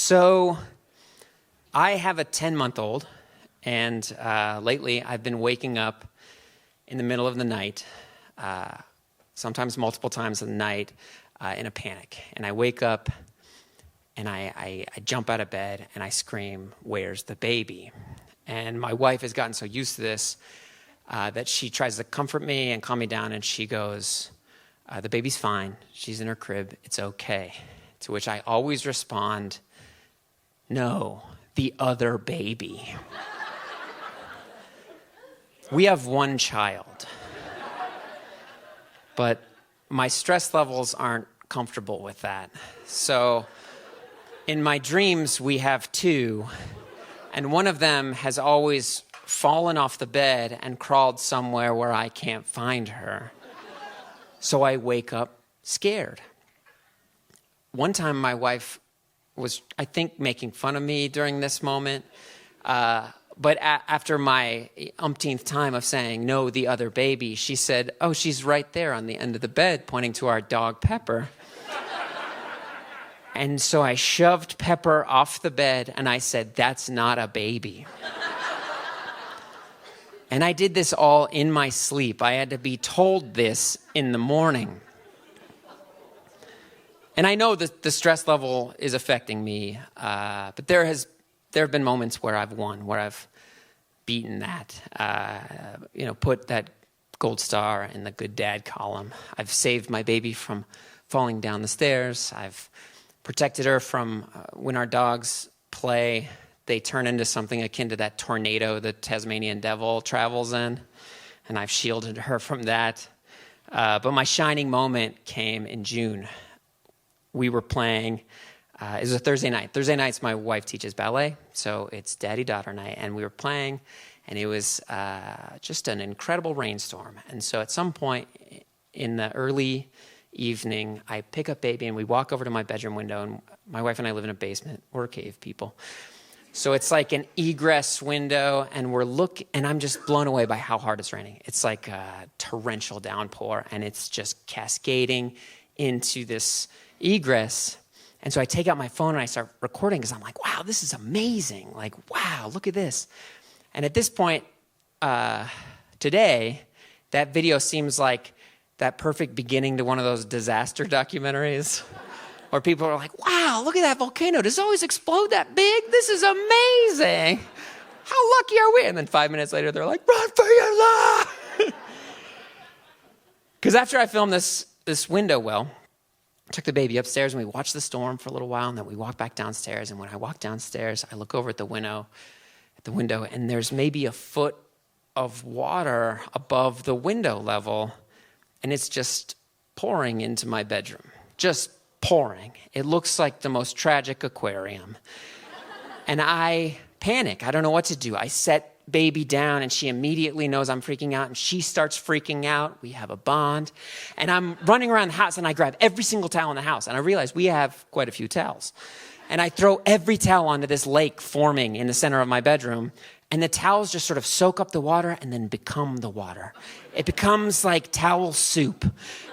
So I have a 10-month-old, and lately I've been waking up in the middle of the night, sometimes multiple times in the night, in a panic. And I wake up, and I jump out of bed, and I scream, "Where's the baby?" And my wife has gotten so used to this that she tries to comfort me and calm me down, and she goes, "The baby's fine. She's in her crib. It's okay." To which I always respond, "No, the other baby." We have one child, but my stress levels aren't comfortable with that. So in my dreams, we have two, and one of them has always fallen off the bed and crawled somewhere where I can't find her. So I wake up scared. One time my wife was, I think, making fun of me during this moment. But after my umpteenth time of saying, "No, the other baby," she said, "Oh, she's right there on the end of the bed," pointing to our dog, Pepper. And so I shoved Pepper off the bed, and I said, "That's not a baby." And I did this all in my sleep. I had to be told this in the morning. And I know that the stress level is affecting me, but there have been moments where I've won, where I've beaten that, put that gold star in the good dad column. I've saved my baby from falling down the stairs. I've protected her from when our dogs play, they turn into something akin to that tornado the Tasmanian devil travels in, and I've shielded her from that. But my shining moment came in June. We were playing. It was a Thursday night. Thursday nights, my wife teaches ballet, so it's daddy-daughter night, and we were playing, and it was just an incredible rainstorm. And so at some point in the early evening, I pick up baby, and we walk over to my bedroom window, and my wife and I live in a basement. We're cave people. So it's like an egress window, and and I'm just blown away by how hard it's raining. It's like a torrential downpour, and it's just cascading into this egress. And so I take out my phone and I start recording because I'm like, wow, this is amazing. Like, wow, look at this. And at this point, today, that video seems like that perfect beginning to one of those disaster documentaries where people are like, wow, look at that volcano. Does it always explode that big? This is amazing. How lucky are we? And then 5 minutes later, they're like, run for your life. Because after I filmed this window well, I took the baby upstairs and we watched the storm for a little while, and then we walked back downstairs. And when I walk downstairs, I look over at the window, and there's maybe a foot of water above the window level, and it's just pouring into my bedroom. Just pouring. It looks like the most tragic aquarium. And I panic. I don't know what to do. I set baby down, and she immediately knows I'm freaking out, and she starts freaking out. We have a bond, and I'm running around the house, and I grab every single towel in the house, and I realize we have quite a few towels, and I throw every towel onto this lake forming in the center of my bedroom, and the towels just sort of soak up the water and then become the water. It becomes like towel soup,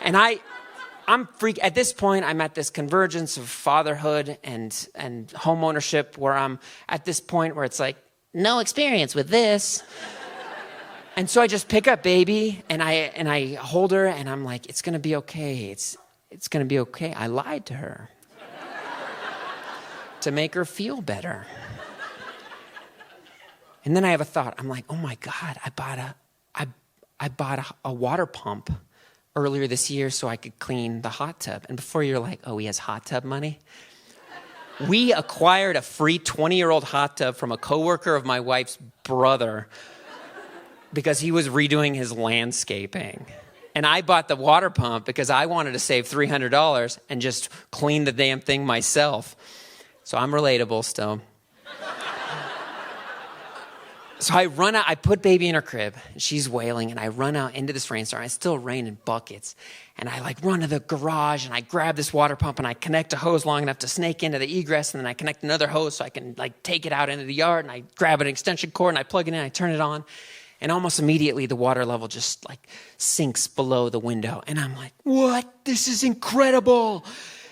and I'm freaked. At this point, I'm at this convergence of fatherhood and home ownership, where I'm at this point where it's like, no experience with this. And so I just pick up baby and I hold her, and I'm like, it's gonna be okay. It's gonna be okay. I lied to her to make her feel better. And then I have a thought. I'm like, oh my God, I bought a water pump earlier this year so I could clean the hot tub. And before you're like, oh, he has hot tub money. We acquired a free 20-year-old hot tub from a coworker of my wife's brother because he was redoing his landscaping. And I bought the water pump because I wanted to save $300 and just clean the damn thing myself. So I'm relatable still. So I run out, I put baby in her crib, and she's wailing, and I run out into this rainstorm. It's still raining in buckets. And I run to the garage, and I grab this water pump, and I connect a hose long enough to snake into the egress, and then I connect another hose so I can take it out into the yard, and I grab an extension cord, and I plug it in, I turn it on, and almost immediately the water level just sinks below the window. And I'm like, what? This is incredible.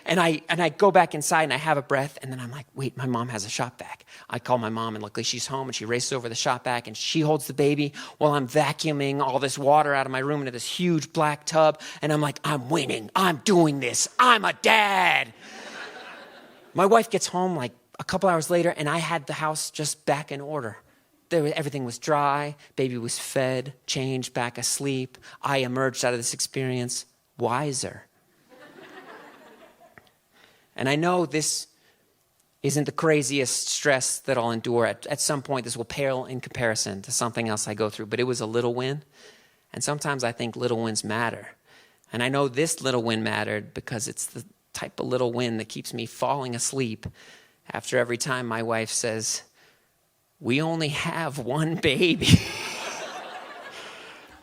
And I go back inside and I have a breath, and then I'm like, wait, my mom has a shop vac. I call my mom, and luckily she's home, and she races over the shop vac, and she holds the baby while I'm vacuuming all this water out of my room into this huge black tub. And I'm like, I'm winning. I'm doing this. I'm a dad. My wife gets home like a couple hours later, and I had the house just back in order. Everything was dry. Baby was fed, changed, back asleep. I emerged out of this experience wiser. And I know this isn't the craziest stress that I'll endure. At some point, this will pale in comparison to something else I go through. But it was a little win. And sometimes I think little wins matter. And I know this little win mattered because it's the type of little win that keeps me falling asleep after every time my wife says, we only have one baby.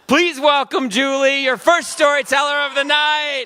Please welcome Julie, your first storyteller of the night.